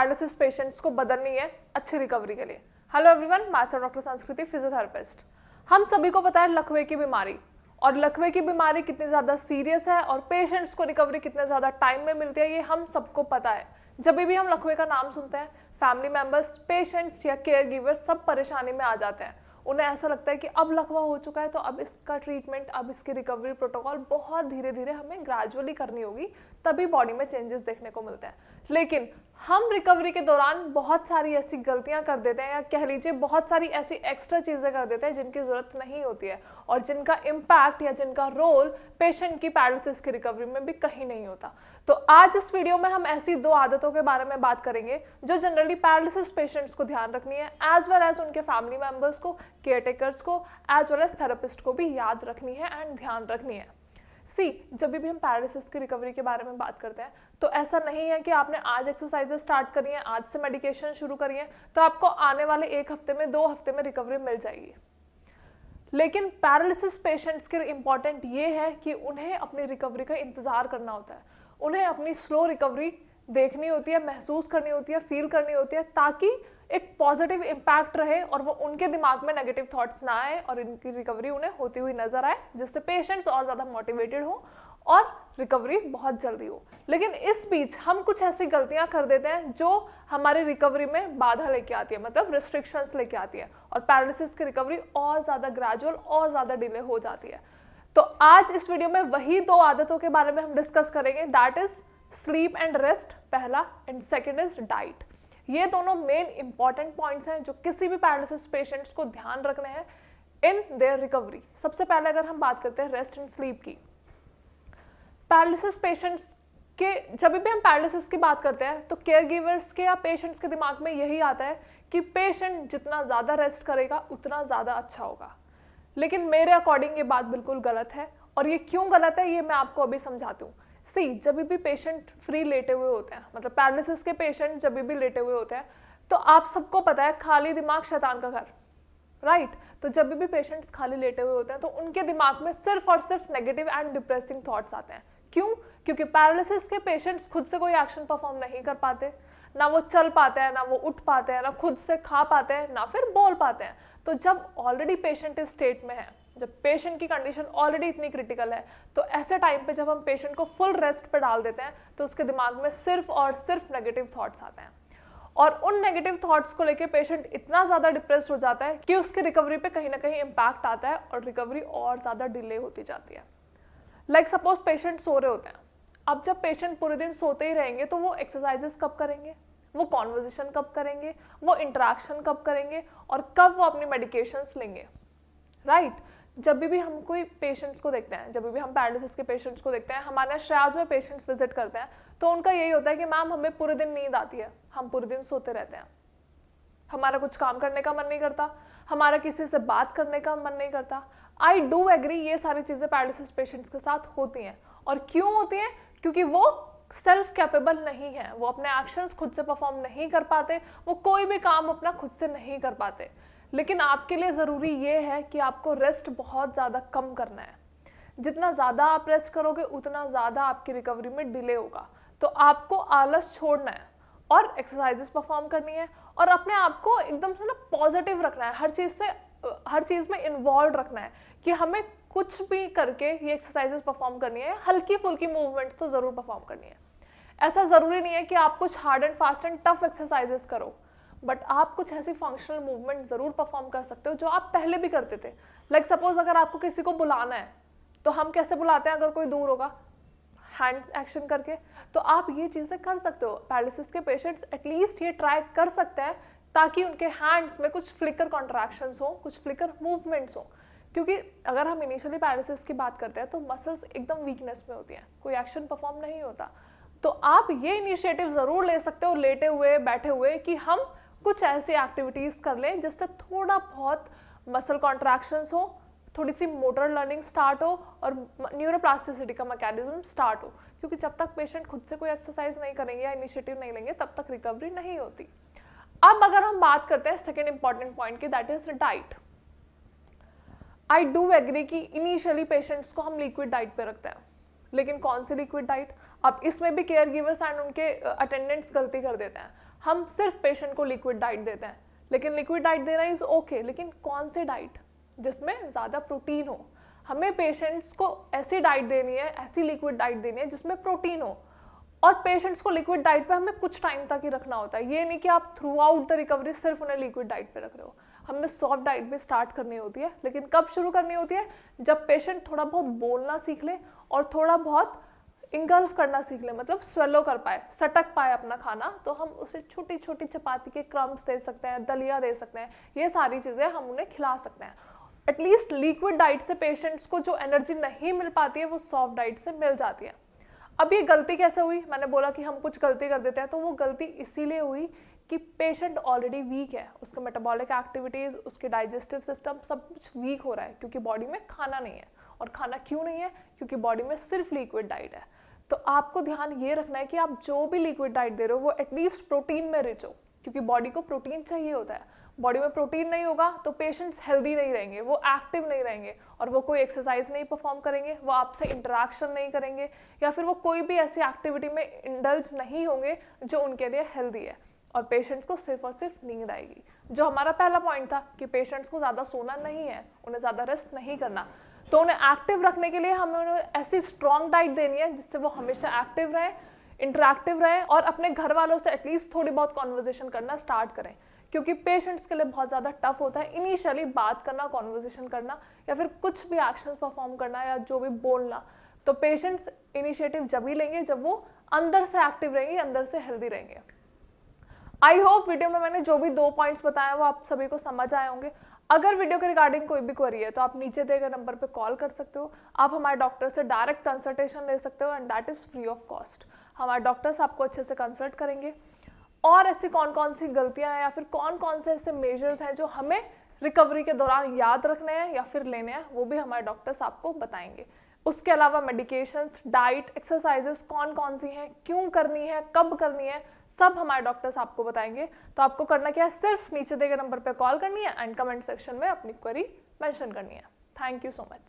Paralysis patients को बदलनी है अच्छी रिकवरी के लिए। हेलो एवरीवन, मैं डॉक्टर संस्कृति, फिजियोथेरेपिस्ट। हम सभी को पता है लकवे की बीमारी, और लकवे की बीमारी कितनी ज़्यादा सीरियस है और पेशेंट्स को रिकवरी कितने ज़्यादा टाइम में मिलती है, ये हम सबको पता है। जब भी हम लकवे का नाम सुनते हैं, फैमिली मेंबर्स, पेशेंट्स या केयर गिवर्स सब परेशानी में आ जाते हैं। उन्हें ऐसा लगता है कि अब लकवा हो चुका है तो अब इसका ट्रीटमेंट, अब इसकी रिकवरी प्रोटोकॉल बहुत धीरे धीरे हमें ग्रेजुअली करनी होगी, तभी बॉडी में चेंजेस देखने को मिलते हैं। लेकिन हम रिकवरी के दौरान बहुत सारी ऐसी गलतियां कर देते हैं, या कह लीजिए बहुत सारी ऐसी एक्स्ट्रा चीजें कर देते हैं जिनकी जरूरत नहीं होती है और जिनका इम्पैक्ट या जिनका रोल पेशेंट की पैरालिसिस की रिकवरी में भी कहीं नहीं होता। तो आज इस वीडियो में हम ऐसी 2 आदतों के बारे में बात करेंगे जो जनरली पैरालिसिस पेशेंट्स को ध्यान रखनी है, एज वेल एज उनके फैमिली मेंबर्स को, केयरटेकर्स को, एज वेल एज थेरेपिस्ट को भी याद रखनी है एंड ध्यान रखनी है। जब भी हम पैरालिसिस की रिकवरी के बारे में बात करते हैं तो ऐसा नहीं है कि आपने आज एक्सरसाइजेस स्टार्ट करी है, आज से मेडिकेशन शुरू करी है तो आपको आने वाले 1 हफ्ते में, 2 हफ्ते में रिकवरी मिल जाएगी। लेकिन पैरालिसिस पेशेंट्स के लिए इंपॉर्टेंट ये है कि उन्हें अपनी रिकवरी का इंतजार करना होता है, उन्हें अपनी स्लो रिकवरी देखनी होती है, महसूस करनी होती है, फील करनी होती है, ताकि एक पॉजिटिव इम्पैक्ट रहे और वो उनके दिमाग में नेगेटिव थॉट्स ना आए और इनकी रिकवरी उन्हें होती हुई नजर आए, जिससे पेशेंट्स और ज़्यादा मोटिवेटेड हो और रिकवरी बहुत जल्दी हो। लेकिन इस बीच हम कुछ ऐसी गलतियां कर देते हैं जो हमारी रिकवरी में बाधा लेके आती है, मतलब रिस्ट्रिक्शंस लेके आती है, और पैरालिसिस की रिकवरी और ज़्यादा ग्रेजुअल और ज़्यादा डिले हो जाती है। तो आज इस वीडियो में वही 2 आदतों के बारे में हम डिस्कस करेंगे, that is sleep and rest पहला, एंड सेकेंड इज डाइट। ये दोनों मेन इंपॉर्टेंट पॉइंट्स हैं जो किसी भी पैरालिसिस पेशेंट्स को ध्यान रखने हैं इन देयर रिकवरी। सबसे पहले अगर हम बात करते हैं रेस्ट एंड स्लीप की, पैरालिसिस पेशेंट्स के, जब भी हम पैरालिसिस की बात करते हैं तो केयर गिवर्स के या पेशेंट्स के दिमाग में यही आता है कि पेशेंट जितना ज़्यादा रेस्ट करेगा उतना ज़्यादा अच्छा होगा। लेकिन मेरे अकॉर्डिंग ये बात बिल्कुल गलत है, और ये क्यों गलत है ये मैं आपको अभी समझाती हूँ। जब भी पेशेंट फ्री लेटे हुए होते हैं, मतलब पैरालिसिस के पेशेंट जब भी लेटे हुए होते हैं, तो आप सबको पता है खाली दिमाग शैतान का घर, राइट। तो जब भी पेशेंट्स खाली लेटे हुए होते हैं तो उनके दिमाग में सिर्फ और सिर्फ नेगेटिव एंड डिप्रेसिंग थॉट्स आते हैं। क्यों? क्योंकि पैरालिसिस के पेशेंट्स खुद से कोई एक्शन परफॉर्म नहीं कर पाते, ना वो चल पाते हैं, ना वो उठ पाते हैं, ना खुद से खा पाते हैं, ना फिर बोल पाते हैं। तो जब ऑलरेडी पेशेंट इस स्टेट में है, जब पेशेंट की कंडीशन ऑलरेडी इतनी क्रिटिकल है, तो ऐसे टाइम पे जब हम पेशेंट को फुल रेस्ट पे डाल देते हैं तो उसके दिमाग में सिर्फ और सिर्फ नेगेटिव थॉट्स आते हैं, और उन नेगेटिव थॉट्स को लेके पेशेंट इतना ज़्यादा डिप्रेस्ड हो जाता है कि उसकी रिकवरी पे कहीं ना कहीं इम्पैक्ट आता है और रिकवरी और ज़्यादा डिले होती जाती है। लाइक सपोज पेशेंट सो रहे होते हैं, अब जब पेशेंट पूरे दिन सोते ही रहेंगे तो वो एक्सरसाइजेस कब करेंगे, वो कॉन्वर्जेशन कब करेंगे, वो इंटरेक्शन कब करेंगे, और कब वो अपनी मेडिकेशंस लेंगे, राइट। जब भी हम कोई पेशेंट्स को देखते हैं, जब भी हम पैरालिसिस के पेशेंट्स को देखते हैं, हमारे श्राज में पेशेंट्स विजिट करते हैं, तो उनका यही होता है कि मैम हमें पूरे दिन नींद आती है, हम पूरे दिन सोते रहते हैं, हमारा कुछ काम करने का मन नहीं करता, हमारा किसी से बात करने का मन नहीं करता। आई डू एग्री, ये सारी चीज़ें पैरालिसिस पेशेंट्स के साथ होती हैं। और क्यों होती हैं? क्योंकि वो सेल्फ कैपेबल नहीं है, वो अपने एक्शंस खुद से परफॉर्म नहीं कर पाते, वो कोई भी काम अपना खुद से नहीं कर पाते। लेकिन आपके लिए ज़रूरी ये है कि आपको रेस्ट बहुत ज़्यादा कम करना है। जितना ज़्यादा आप रेस्ट करोगे उतना ज़्यादा आपकी रिकवरी में डिले होगा। तो आपको आलस छोड़ना है और एक्सरसाइजेस परफॉर्म करनी है, और अपने आप को एकदम से ना पॉजिटिव रखना है, हर चीज़ में इन्वॉल्व रखना है कि हमें कुछ भी करके ये एक्सरसाइजेस परफॉर्म करनी है, हल्की फुल्की मूवमेंट तो ज़रूर परफॉर्म करनी है। ऐसा ज़रूरी नहीं है कि आप कुछ hard and fast and tough exercises करो, बट आप कुछ ऐसी फंक्शनल मूवमेंट ज़रूर परफॉर्म कर सकते हो जो आप पहले भी करते थे। लाइक सपोज अगर आपको किसी को बुलाना है तो हम कैसे बुलाते हैं अगर कोई दूर होगा, हैंड एक्शन करके। तो आप ये चीज़ें कर सकते हो। पैरालिसिस के पेशेंट्स एटलीस्ट ये ट्राई कर सकते हैं ताकि उनके हैंड्स में कुछ फ्लिकर कॉन्ट्रैक्शंस हो, कुछ फ्लिकर मूवमेंट्स हो, क्योंकि अगर हम इनिशियली पैरालिसिस की बात करते हैं तो मसल्स एकदम वीकनेस में होती हैं, कोई एक्शन परफॉर्म नहीं होता। तो आप ये इनिशिएटिव ज़रूर ले सकते हो लेटे हुए, बैठे हुए, कि हम कुछ ऐसी एक्टिविटीज़ कर लें जिससे थोड़ा बहुत मसल कॉन्ट्रैक्शंस हो, थोड़ी सी मोटर लर्निंग स्टार्ट हो और न्यूरोप्लास्टिसिटी का मैकेनिज्म स्टार्ट हो। क्योंकि जब तक पेशेंट खुद से कोई एक्सरसाइज नहीं करेंगे या इनिशिएटिव नहीं लेंगे तब तक रिकवरी नहीं होती। अब अगर हम बात करते हैं सेकेंड इंपॉर्टेंट पॉइंट की, that is diet. I do agree कि इनिशियली पेशेंट्स को हम लिक्विड डाइट पे रखते हैं, लेकिन कौन सी लिक्विड डाइट? अब इसमें भी केयर गिवर्स एंड उनके अटेंडेंट्स गलती कर देते हैं। हम सिर्फ पेशेंट को लिक्विड डाइट देते हैं, लेकिन लिक्विड डाइट देना इज ओके, लेकिन कौन से डाइट जिसमें ज़्यादा प्रोटीन हो। हमें पेशेंट्स को ऐसी डाइट देनी है, ऐसी लिक्विड डाइट देनी है जिसमें प्रोटीन हो। और पेशेंट्स को लिक्विड डाइट पे हमें कुछ टाइम तक ही रखना होता है, ये नहीं कि आप थ्रू आउट द रिकवरी सिर्फ उन्हें लिक्विड डाइट पे रख रहे हो। हमें सॉफ्ट डाइट भी स्टार्ट करनी होती है, लेकिन कब शुरू करनी होती है, जब पेशेंट थोड़ा बहुत बोलना सीख ले और थोड़ा बहुत इंगल्फ करना सीख ले, मतलब स्वेलो कर पाए, सटक पाए अपना खाना। तो हम उसे छोटी छोटी चपाती के क्रम्स दे सकते हैं, दलिया दे सकते हैं, ये सारी चीज़ें हम उन्हें खिला सकते हैं। एटलीस्ट लिक्विड डाइट से पेशेंट्स को जो एनर्जी नहीं मिल पाती है वो सॉफ्ट डाइट से मिल जाती है। अब ये गलती कैसे हुई, मैंने बोला कि हम कुछ गलती कर देते हैं, तो वो गलती इसीलिए हुई कि पेशेंट ऑलरेडी वीक है, उसका मेटाबॉलिक एक्टिविटीज़, उसके डाइजेस्टिव सिस्टम सब कुछ वीक हो रहा है, क्योंकि बॉडी में खाना नहीं है। और खाना क्यों नहीं है, क्योंकि बॉडी में सिर्फ लिक्विड डाइट है। तो आपको ध्यान ये रखना है कि आप जो भी लिक्विड डाइट दे रहे हो वो एटलीस्ट प्रोटीन में रिच हो, क्योंकि बॉडी को प्रोटीन चाहिए होता है। बॉडी में प्रोटीन नहीं होगा तो पेशेंट्स हेल्दी नहीं रहेंगे, वो एक्टिव नहीं रहेंगे, और वो कोई एक्सरसाइज नहीं परफॉर्म करेंगे, वो आपसे इंटरेक्शन नहीं करेंगे, या फिर वो कोई भी ऐसी एक्टिविटी में इंडल्ज नहीं होंगे जो उनके लिए हेल्दी है। और पेशेंट्स को सिर्फ और सिर्फ नींद आएगी। जो हमारा पहला पॉइंट था कि पेशेंट्स को ज़्यादा सोना नहीं है, उन्हें ज़्यादा रेस्ट नहीं करना, तो उन्हें एक्टिव रखने के लिए हमें उन्हें ऐसी स्ट्रॉन्ग डाइट देनी है जिससे वो हमेशा एक्टिव रहे, इंटरेक्टिव रहे, और अपने घर वालों से एटलीस्ट थोड़ी बहुत कॉन्वर्जेशन करना स्टार्ट करें। क्योंकि पेशेंट्स के लिए बहुत ज़्यादा टफ होता है इनिशियली बात करना, कॉन्वर्जेशन करना, या फिर कुछ भी एक्शन परफॉर्म करना, या जो भी बोलना। तो पेशेंट्स इनिशिएटिव जब ही लेंगे जब वो अंदर से एक्टिव रहेंगे, अंदर से हेल्दी रहेंगे। आई होप वीडियो में मैंने जो भी 2 पॉइंट्स बताए वो आप सभी को समझ आए होंगे। अगर वीडियो के रिगार्डिंग कोई भी क्वेरी है तो आप नीचे दिए गए नंबर पे कॉल कर सकते हो। आप हमारे डॉक्टर से डायरेक्ट कंसल्टेशन ले सकते हो, and that is free of cost. हमारे डॉक्टर्स आपको अच्छे से कंसल्ट करेंगे। और ऐसी कौन कौन सी गलतियां हैं या फिर कौन कौन से ऐसे मेजर्स हैं जो हमें रिकवरी के दौरान याद रखने हैं या फिर लेने हैं, वो भी हमारे डॉक्टर्स आपको बताएंगे। उसके अलावा मेडिकेशंस, डाइट, एक्सरसाइजेस कौन कौन सी हैं, क्यों करनी है, कब करनी है, सब हमारे डॉक्टर्स आपको बताएंगे। तो आपको करना क्या है, सिर्फ नीचे दिए गए नंबर पर कॉल करनी है एंड कमेंट सेक्शन में अपनी क्वेरी मेंशन करनी है। Thank you so much.